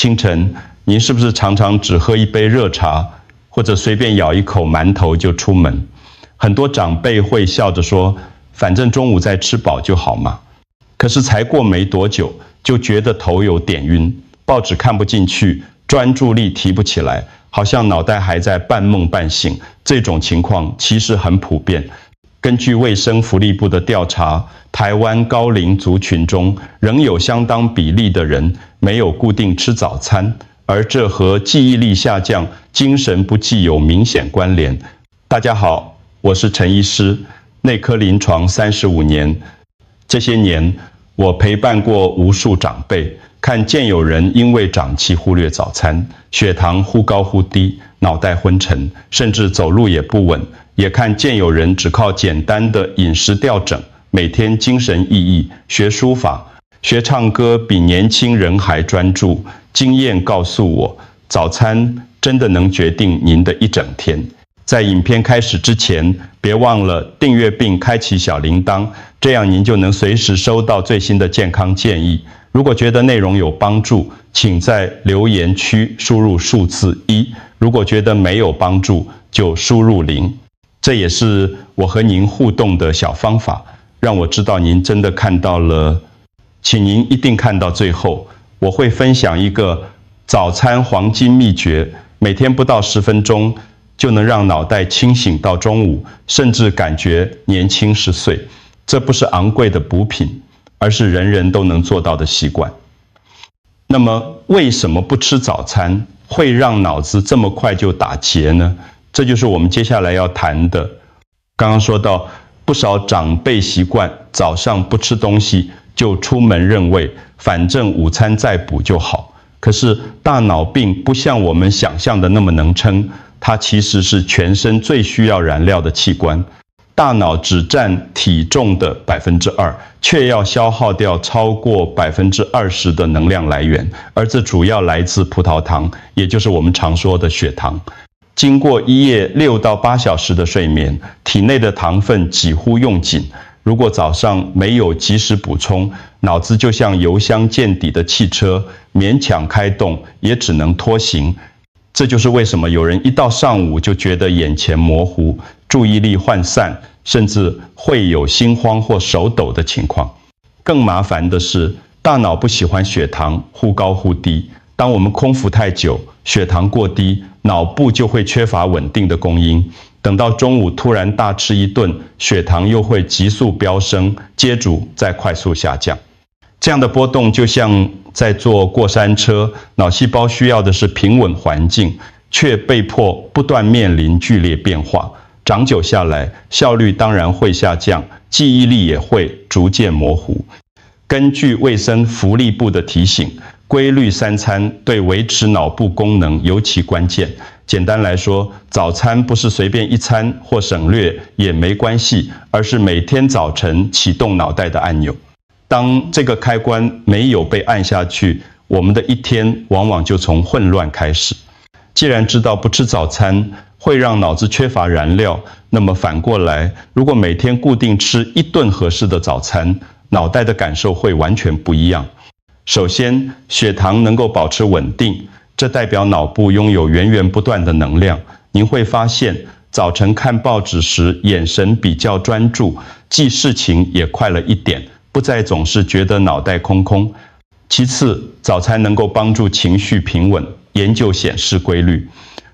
清晨，您是不是常常只喝一杯热茶，或者随便咬一口馒头就出门？很多长辈会笑着说，反正中午再吃饱就好嘛。可是才过没多久，就觉得头有点晕，报纸看不进去，专注力提不起来，好像脑袋还在半梦半醒。这种情况其实很普遍。根据卫生福利部的调查，台湾高龄族群中仍有相当比例的人没有固定吃早餐，而这和记忆力下降、精神不济有明显关联。大家好，我是陈医师，内科临床35年，这些年我陪伴过无数长辈，看见有人因为长期忽略早餐，血糖忽高忽低，脑袋昏沉，甚至走路也不稳；也看见有人只靠简单的饮食调整，每天精神奕奕，学书法、学唱歌，比年轻人还专注。经验告诉我，早餐真的能决定您的一整天。在影片开始之前，别忘了订阅并开启小铃铛，这样您就能随时收到最新的健康建议。如果觉得内容有帮助，请在留言区输入数字1；如果觉得没有帮助，就输入0。这也是我和您互动的小方法，让我知道您真的看到了。请您一定看到最后，我会分享一个早餐黄金秘诀，每天不到10分钟就能让脑袋清醒到中午，甚至感觉年轻10岁。这不是昂贵的补品，而是人人都能做到的习惯。那么为什么不吃早餐会让脑子这么快就打结呢？这就是我们接下来要谈的。刚刚说到，不少长辈习惯早上不吃东西就出门认为反正午餐再补就好。可是大脑并不像我们想象的那么能撑，它其实是全身最需要燃料的器官。大脑只占体重的2%，却要消耗掉超过20%的能量来源，而这主要来自葡萄糖，也就是我们常说的血糖。经过一夜6到8小时的睡眠，体内的糖分几乎用尽。如果早上没有及时补充，脑子就像油箱见底的汽车，勉强开动也只能拖行。这就是为什么有人一到上午就觉得眼前模糊，注意力涣散，甚至会有心慌或手抖的情况。更麻烦的是，大脑不喜欢血糖忽高忽低。当我们空腹太久，血糖过低，脑部就会缺乏稳定的供应。等到中午突然大吃一顿，血糖又会急速飙升，接着再快速下降。这样的波动就像在坐过山车，脑细胞需要的是平稳环境，却被迫不断面临剧烈变化。长久下来，效率当然会下降，记忆力也会逐渐模糊。根据卫生福利部的提醒，规律3餐对维持脑部功能尤其关键。简单来说，早餐不是随便一餐或省略也没关系，而是每天早晨启动脑袋的按钮。当这个开关没有被按下去，我们的一天往往就从混乱开始。既然知道不吃早餐会让脑子缺乏燃料，那么反过来，如果每天固定吃1顿合适的早餐，脑袋的感受会完全不一样。首先，血糖能够保持稳定，这代表脑部拥有源源不断的能量。您会发现，早晨看报纸时眼神比较专注，记事情也快了一点，不再总是觉得脑袋空空。其次，早餐能够帮助情绪平稳，研究显示规律。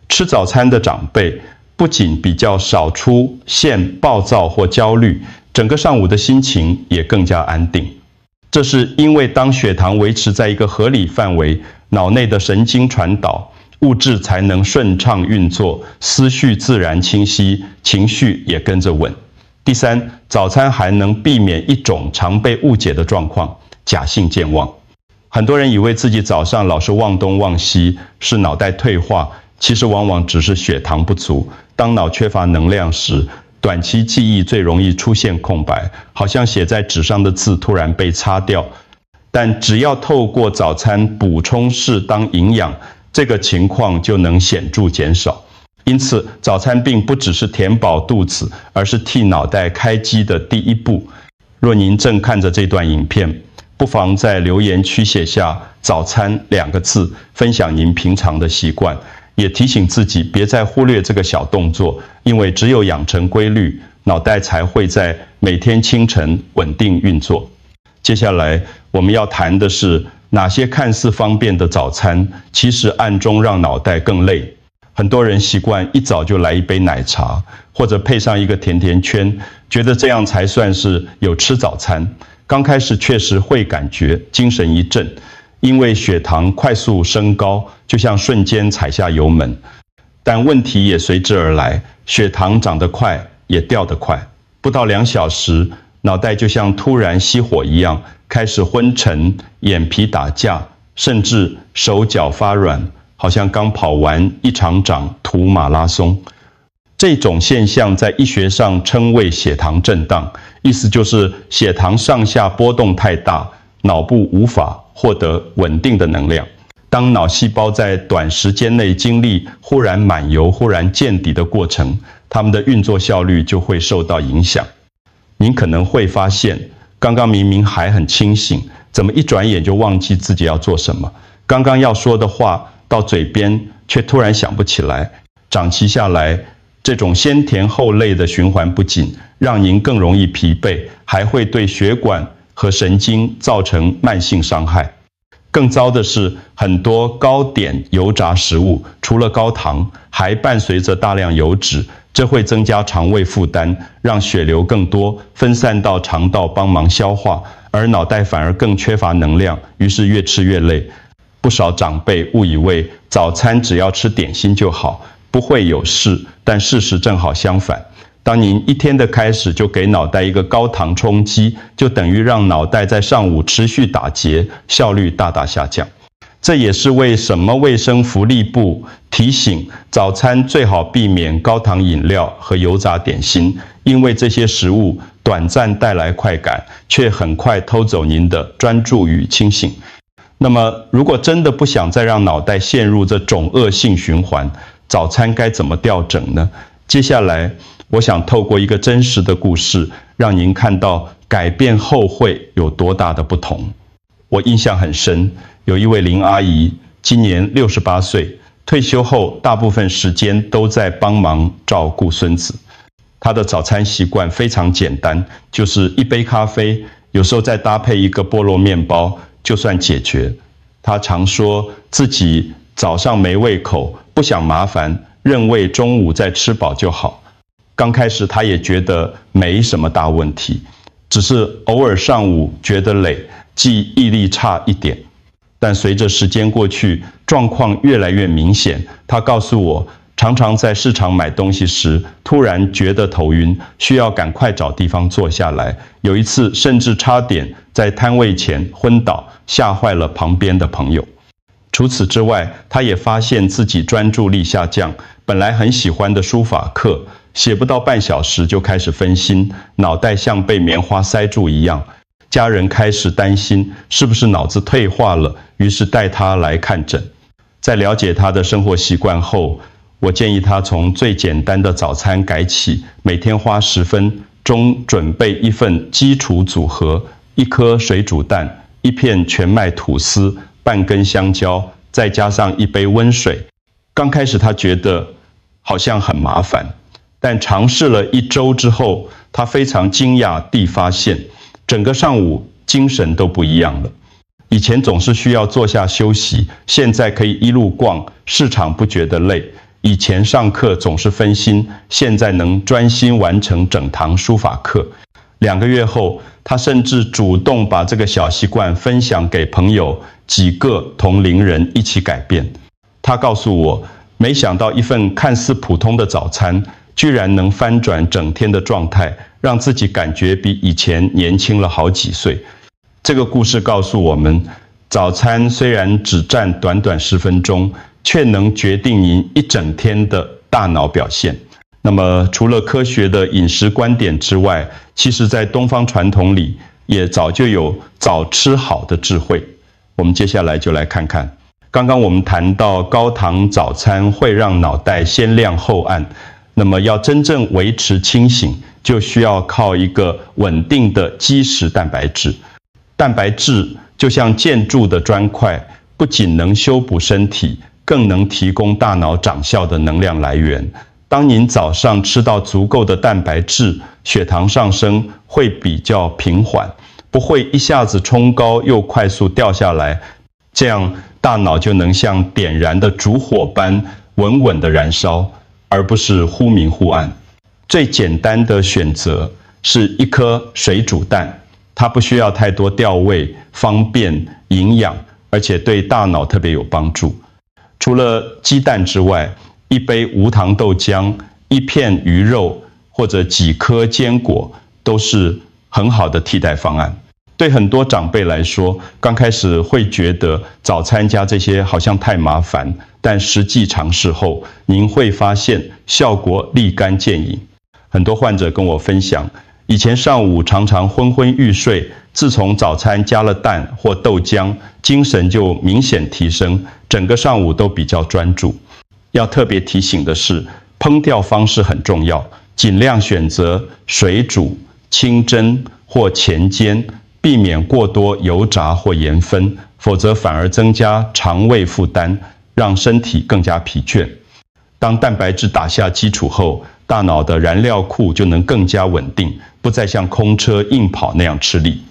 吃早餐的长辈不仅比较少出现暴躁或焦虑，整个上午的心情也更加安定。这是因为当血糖维持在一个合理范围，脑内的神经传导物质才能顺畅运作，思绪自然清晰，情绪也跟着稳。第三，早餐还能避免一种常被误解的状况——假性健忘。很多人以为自己早上老是忘东忘西，是脑袋退化，其实往往只是血糖不足。当脑缺乏能量时，短期记忆最容易出现空白，好像写在纸上的字突然被擦掉。但只要透过早餐补充适当营养，这个情况就能显著减少。因此，早餐并不只是填饱肚子，而是替脑袋开机的第一步。若您正看着这段影片，不妨在留言区写下“早餐”2个字，分享您平常的习惯，也提醒自己别再忽略这个小动作，因为只有养成规律，脑袋才会在每天清晨稳定运作。接下来我们要谈的是哪些看似方便的早餐，其实暗中让脑袋更累。很多人习惯一早就来一杯奶茶，或者配上一个甜甜圈，觉得这样才算是有吃早餐。刚开始确实会感觉精神一振，因为血糖快速升高，就像瞬间踩下油门。但问题也随之而来，血糖涨得快，也掉得快。不到2小时，脑袋就像突然熄火一样，开始昏沉，眼皮打架，甚至手脚发软，好像刚跑完一场土马拉松。这种现象在医学上称为血糖震荡，意思就是血糖上下波动太大，脑部无法获得稳定的能量。当脑细胞在短时间内经历忽然满油、忽然见底的过程，它们的运作效率就会受到影响。您可能会发现，刚刚明明还很清醒，怎么一转眼就忘记自己要做什么？刚刚要说的话到嘴边，却突然想不起来。长期下来，这种先甜后累的循环不仅让您更容易疲惫，还会对血管和神经造成慢性伤害。更糟的是，很多高碘油炸食物除了高糖，还伴随着大量油脂，这会增加肠胃负担，让血流更多分散到肠道帮忙消化，而脑袋反而更缺乏能量，于是越吃越累。不少长辈误以为早餐只要吃点心就好，不会有事，但事实正好相反。当您一天的开始就给脑袋一个高糖冲击，就等于让脑袋在上午持续打结，效率大大下降。这也是为什么卫生福利部提醒早餐最好避免高糖饮料和油炸点心，因为这些食物短暂带来快感，却很快偷走您的专注与清醒。那么，如果真的不想再让脑袋陷入这种恶性循环，早餐该怎么调整呢？接下来，我想透过一个真实的故事，让您看到改变后会有多大的不同。我印象很深，有一位林阿姨，今年68岁，退休后大部分时间都在帮忙照顾孙子。她的早餐习惯非常简单，就是一杯咖啡，有时候再搭配一个菠萝面包，就算解决。她常说自己早上没胃口，不想麻烦，认为中午再吃饱就好。刚开始她也觉得没什么大问题，只是偶尔上午觉得累，记忆力差一点。但随着时间过去，状况越来越明显。她告诉我，常常在市场买东西时，突然觉得头晕，需要赶快找地方坐下来。有一次甚至差点在摊位前昏倒，吓坏了旁边的朋友。除此之外，她也发现自己专注力下降，本来很喜欢的书法课，写不到半小时就开始分心，脑袋像被棉花塞住一样。家人开始担心是不是脑子退化了，于是带她来看诊。在了解她的生活习惯后，我建议她从最简单的早餐改起，每天花10分钟准备一份基础组合：1颗水煮蛋、1片全麦吐司、半根香蕉，再加上1杯温水。刚开始她觉得好像很麻烦，但尝试了1周之后，她非常惊讶地发现，整个上午精神都不一样了。以前总是需要坐下休息，现在可以一路逛市场不觉得累。以前上课总是分心，现在能专心完成整堂书法课。2个月后，他甚至主动把这个小习惯分享给朋友，几个同龄人一起改变。他告诉我，没想到一份看似普通的早餐，居然能翻转整天的状态，让自己感觉比以前年轻了好几岁。这个故事告诉我们，早餐虽然只占短短10分钟，却能决定您一整天的大脑表现。那么，除了科学的饮食观点之外，其实在东方传统里，也早就有早吃好的智慧。我们接下来就来看看。刚刚我们谈到高糖早餐会让脑袋先亮后暗，那么要真正维持清醒，就需要靠一个稳定的基石蛋白质。蛋白质就像建筑的砖块，不仅能修补身体，更能提供大脑长效的能量来源。当您早上吃到足够的蛋白质，血糖上升会比较平缓，不会一下子冲高又快速掉下来，这样大脑就能像点燃的烛火般稳稳地燃烧，而不是忽明忽暗。最简单的选择是一颗水煮蛋，它不需要太多调味，方便、营养，而且对大脑特别有帮助。除了鸡蛋之外，一杯无糖豆浆、一片鱼肉或者几颗坚果都是很好的替代方案。对很多长辈来说，刚开始会觉得早餐加这些好像太麻烦，但实际尝试后，您会发现效果立竿见影。很多患者跟我分享，以前上午常常昏昏欲睡，自从早餐加了蛋或豆浆，精神就明显提升，整个上午都比较专注。要特别提醒的是，烹调方式很重要，尽量选择水煮、清蒸或前煎，避免过多油炸或盐分，否则反而增加肠胃负担，让身体更加疲倦。当蛋白质打下基础后，大脑的燃料库就能更加稳定，不再像空车硬跑那样吃力。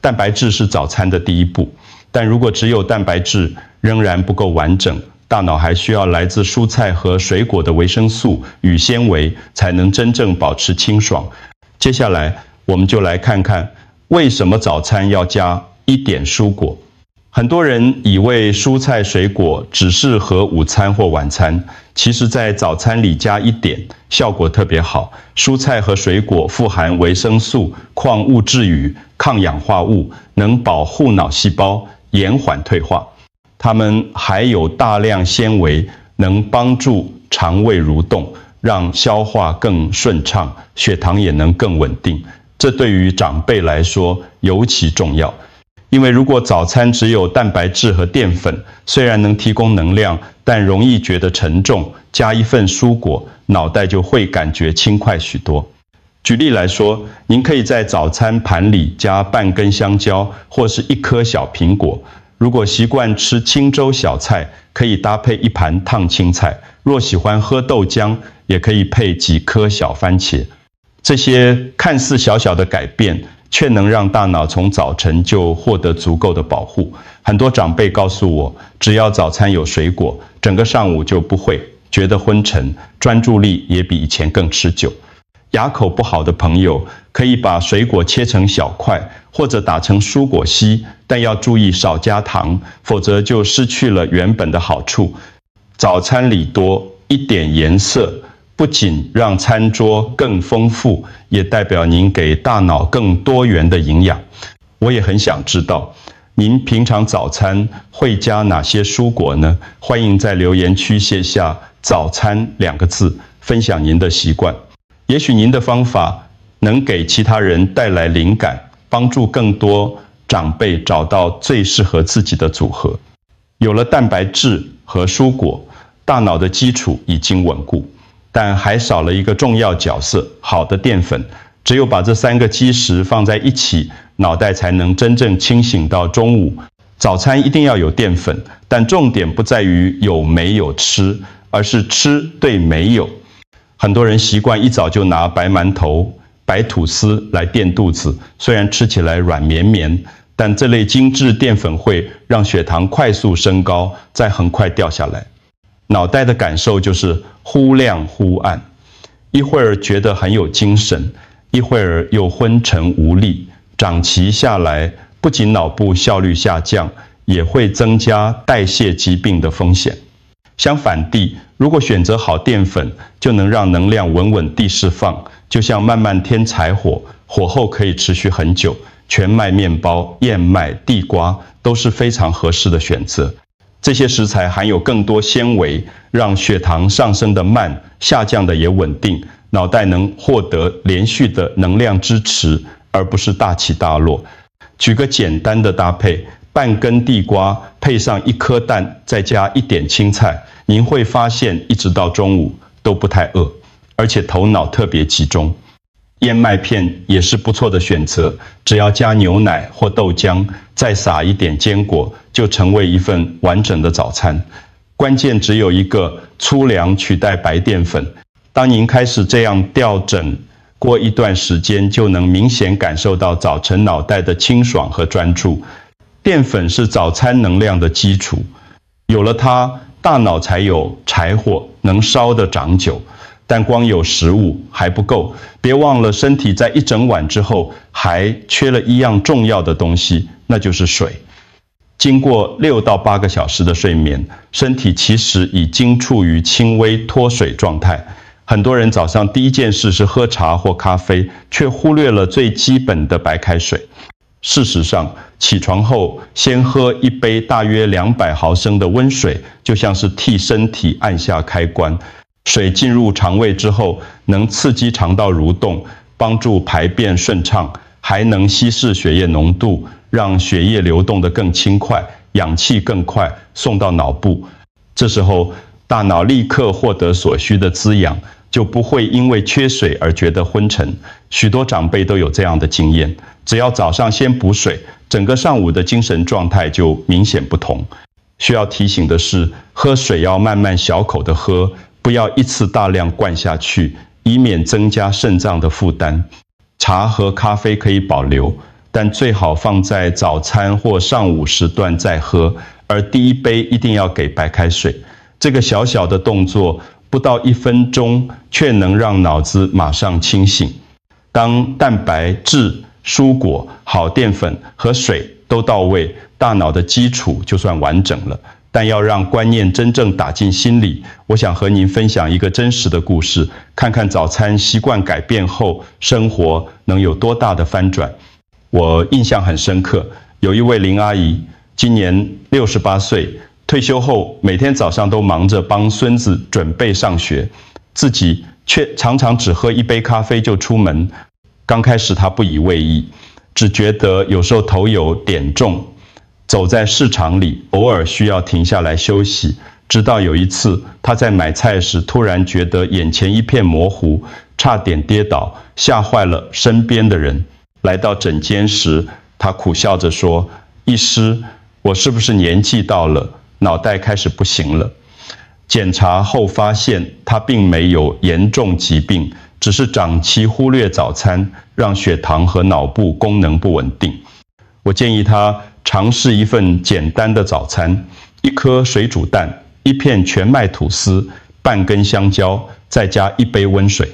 蛋白质是早餐的第一步，但如果只有蛋白质仍然不够完整，大脑还需要来自蔬菜和水果的维生素与纤维，才能真正保持清爽。接下来，我们就来看看为什么早餐要加一点蔬果。很多人以为蔬菜水果只适合午餐或晚餐，其实在早餐里加一点，效果特别好。蔬菜和水果富含维生素、矿物质与抗氧化物，能保护脑细胞，延缓退化。它们还有大量纤维，能帮助肠胃蠕动，让消化更顺畅，血糖也能更稳定。这对于长辈来说尤其重要，因为如果早餐只有蛋白质和淀粉，虽然能提供能量，但容易觉得沉重。加一份蔬果，脑袋就会感觉轻快许多。举例来说，您可以在早餐盘里加半根香蕉，或是一颗小苹果。如果习惯吃清粥小菜，可以搭配一盘烫青菜；若喜欢喝豆浆，也可以配几颗小番茄。这些看似小小的改变，却能让大脑从早晨就获得足够的保护。很多长辈告诉我，只要早餐有水果，整个上午就不会觉得昏沉，专注力也比以前更持久。牙口不好的朋友，可以把水果切成小块，或者打成蔬果稀，但要注意少加糖，否则就失去了原本的好处。早餐里多一点颜色，不仅让餐桌更丰富，也代表您给大脑更多元的营养。我也很想知道，您平常早餐会加哪些蔬果呢？欢迎在留言区写下“早餐”2个字，分享您的习惯。也许您的方法能给其他人带来灵感，帮助更多长辈找到最适合自己的组合。有了蛋白质和蔬果，大脑的基础已经稳固，但还少了一个重要角色——好的淀粉。只有把这3个基石放在一起，脑袋才能真正清醒到中午。早餐一定要有淀粉，但重点不在于有没有吃，而是吃对没有。很多人习惯一早就拿白馒头、白吐司来垫肚子，虽然吃起来软绵绵，但这类精致淀粉会让血糖快速升高，再很快掉下来。脑袋的感受就是忽亮忽暗，一会儿觉得很有精神，一会儿又昏沉无力。长期下来，不仅脑部效率下降，也会增加代谢疾病的风险。相反地，如果选择好淀粉，就能让能量稳稳地释放，就像慢慢添柴火，火候可以持续很久。全麦面包、燕麦、地瓜都是非常合适的选择。这些食材含有更多纤维，让血糖上升的慢，下降的也稳定，脑袋能获得连续的能量支持，而不是大起大落。举个简单的搭配，半根地瓜配上1颗蛋，再加一点青菜，您会发现一直到中午都不太饿，而且头脑特别集中。燕麦片也是不错的选择，只要加牛奶或豆浆，再撒一点坚果，就成为一份完整的早餐。关键只有一个：粗粮取代白淀粉。当您开始这样调整，过一段时间就能明显感受到早晨脑袋的清爽和专注。淀粉是早餐能量的基础，有了它，大脑才有柴火，能烧得长久。但光有食物还不够，别忘了身体在一整晚之后还缺了一样重要的东西，那就是水。经过6到8个小时的睡眠，身体其实已经处于轻微脱水状态。很多人早上第一件事是喝茶或咖啡，却忽略了最基本的白开水。事实上，起床后先喝一杯大约200毫升的温水，就像是替身体按下开关。水进入肠胃之后，能刺激肠道蠕动，帮助排便顺畅，还能稀释血液浓度，让血液流动得更轻快，氧气更快送到脑部。这时候，大脑立刻获得所需的滋养，就不会因为缺水而觉得昏沉。许多长辈都有这样的经验，只要早上先补水，整个上午的精神状态就明显不同。需要提醒的是，喝水要慢慢小口的喝，不要一次大量灌下去，以免增加肾脏的负担。茶和咖啡可以保留，但最好放在早餐或上午时段再喝，而第一杯一定要给白开水。这个小小的动作，不到1分钟，却能让脑子马上清醒。当蛋白质、蔬果、好淀粉和水都到位，大脑的基础就算完整了。但要让观念真正打进心里，我想和您分享一个真实的故事，看看早餐习惯改变后，生活能有多大的翻转。我印象很深刻，有一位林阿姨，今年68岁，退休后每天早上都忙着帮孙子准备上学，自己却常常只喝1杯咖啡就出门。刚开始她不以为意，只觉得有时候头有点重，走在市场里，偶尔需要停下来休息。直到有一次，他在买菜时突然觉得眼前一片模糊，差点跌倒，吓坏了身边的人。来到诊间时，他苦笑着说：“医师，我是不是年纪到了，脑袋开始不行了？”检查后发现，他并没有严重疾病，只是长期忽略早餐，让血糖和脑部功能不稳定。我建议他尝试一份简单的早餐：1颗水煮蛋，1片全麦吐司，半根香蕉，再加1杯温水。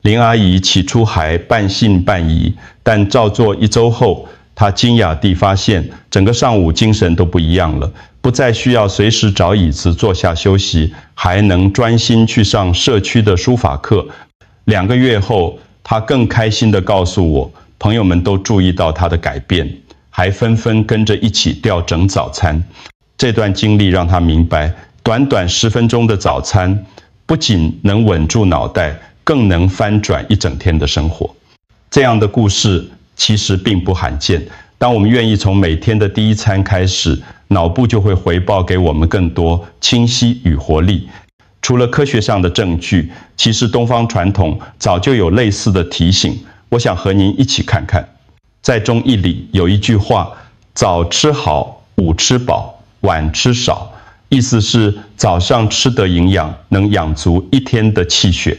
林阿姨起初还半信半疑，但照做1周后，她惊讶地发现，整个上午精神都不一样了，不再需要随时找椅子坐下休息，还能专心去上社区的书法课。2个月后，她更开心地告诉我，朋友们都注意到她的改变，还纷纷跟着一起调整早餐。这段经历让她明白，短短10分钟的早餐，不仅能稳住脑袋，更能翻转一整天的生活。这样的故事其实并不罕见。当我们愿意从每天的第一餐开始，脑部就会回报给我们更多清晰与活力。除了科学上的证据，其实东方传统早就有类似的提醒。我想和您一起看看。在中医里有一句话：早吃好，午吃饱，晚吃少。意思是早上吃得营养，能养足一天的气血。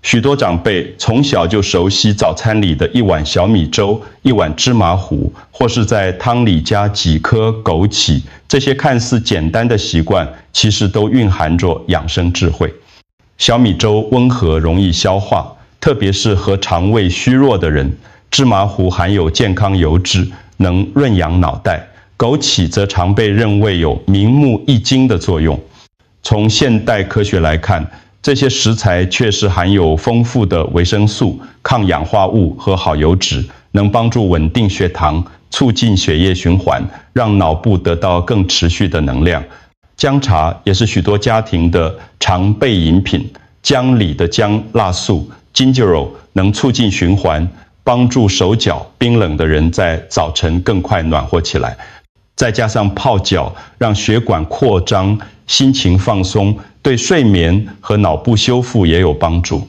许多长辈从小就熟悉早餐里的1碗小米粥、1碗芝麻糊，或是在汤里加几颗枸杞。这些看似简单的习惯，其实都蕴含着养生智慧。小米粥温和，容易消化，特别是和肠胃虚弱的人。芝麻糊含有健康油脂，能润养脑袋。枸杞则常被认为有明目益精的作用。从现代科学来看，这些食材确实含有丰富的维生素、抗氧化物和好油脂，能帮助稳定血糖，促进血液循环，让脑部得到更持续的能量。姜茶也是许多家庭的常备饮品，姜里的姜辣素 Ginger 能促进循环，帮助手脚冰冷的人在早晨更快暖和起来。再加上泡脚，让血管扩张，心情放松，对睡眠和脑部修复也有帮助。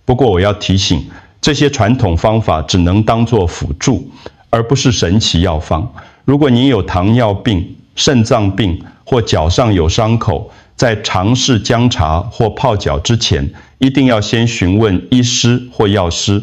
不过我要提醒，这些传统方法只能当作辅助，而不是神奇药方。如果您有糖尿病、肾脏病或脚上有伤口，在尝试姜茶或泡脚之前，一定要先询问医师或药师。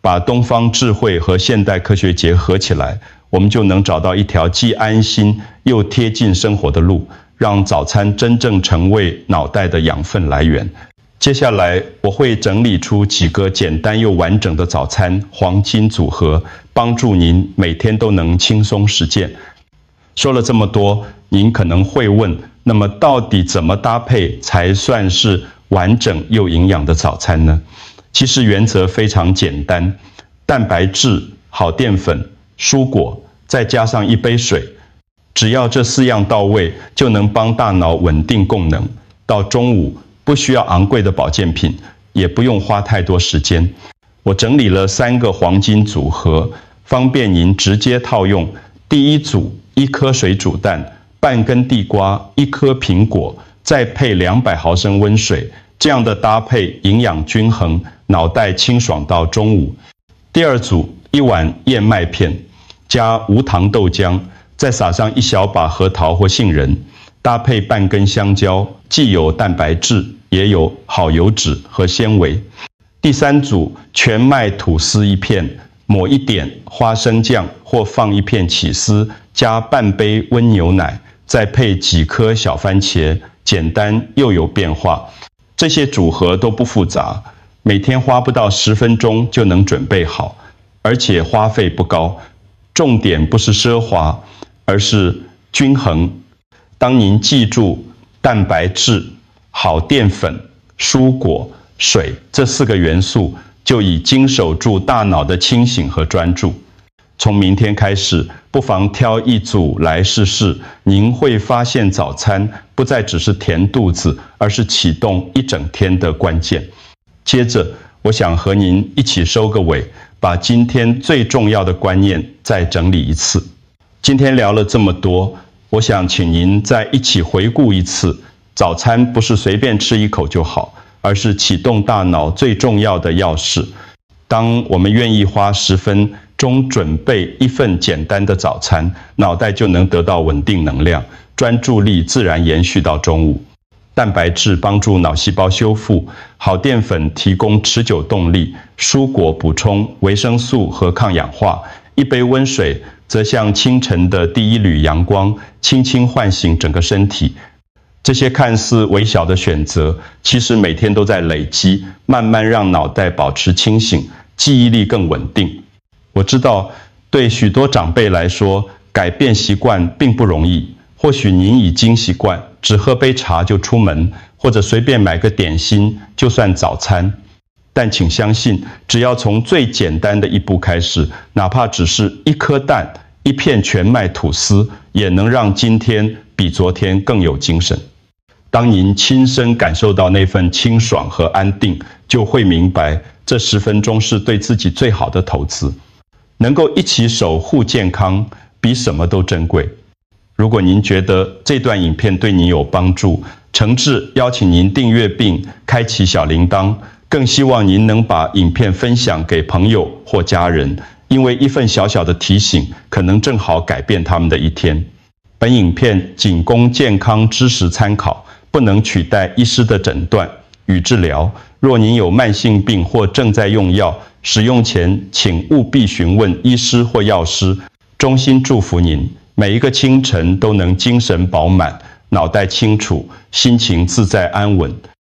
把东方智慧和现代科学结合起来，我们就能找到一条既安心又贴近生活的路，让早餐真正成为脑袋的养分来源。接下来我会整理出几个简单又完整的早餐黄金组合，帮助您每天都能轻松实践。说了这么多，您可能会问，那么到底怎么搭配才算是完整又营养的早餐呢？其实原则非常简单，蛋白质、好淀粉、蔬果，再加上一杯水，只要这4样到位，就能帮大脑稳定供能。到中午不需要昂贵的保健品，也不用花太多时间。我整理了3个黄金组合，方便您直接套用。第一组，1颗水煮蛋，半根地瓜，1颗苹果，再配200毫升温水，这样的搭配营养均衡，脑袋清爽到中午。第二组，1碗燕麦片，加无糖豆浆，再撒上1小把核桃或杏仁，搭配半根香蕉，既有蛋白质，也有好油脂和纤维。第三组，全麦吐司1片，抹1点花生酱或放1片起司，加半杯温牛奶，再配几颗小番茄，简单又有变化。这些组合都不复杂，每天花不到10分钟就能准备好，而且花费不高。重点不是奢华，而是均衡。当您记住蛋白质、好淀粉、蔬果、水这4个元素，就已经守住大脑的清醒和专注。从明天开始，不妨挑一组来试试，您会发现早餐不再只是填肚子，而是启动一整天的关键。接着，我想和您一起收个尾，把今天最重要的观念再整理一次。今天聊了这么多，我想请您再一起回顾一次，早餐不是随便吃一口就好，而是启动大脑最重要的钥匙。当我们愿意花10分钟准备一份简单的早餐，脑袋就能得到稳定能量，专注力自然延续到中午。蛋白质帮助脑细胞修复，好淀粉提供持久动力，蔬果补充维生素和抗氧化，一杯温水则像清晨的第一缕阳光，轻轻唤醒整个身体。这些看似微小的选择，其实每天都在累积，慢慢让脑袋保持清醒，记忆力更稳定。我知道，对许多长辈来说，改变习惯并不容易。或许您已经习惯只喝杯茶就出门，或者随便买个点心就算早餐。但请相信，只要从最简单的一步开始，哪怕只是1颗蛋、1片全麦吐司，也能让今天比昨天更有精神。当您亲身感受到那份清爽和安定，就会明白这10分钟是对自己最好的投资。能够一起守护健康，比什么都珍贵。如果您觉得这段影片对您有帮助，诚挚邀请您订阅并开启小铃铛，更希望您能把影片分享给朋友或家人，因为一份小小的提醒，可能正好改变他们的一天。本影片仅供健康知识参考，不能取代医师的诊断与治疗。若您有慢性病或正在用药，使用前请务必询问医师或药师。衷心祝福您，每一个清晨都能精神饱满，脑袋清楚，心情自在安稳。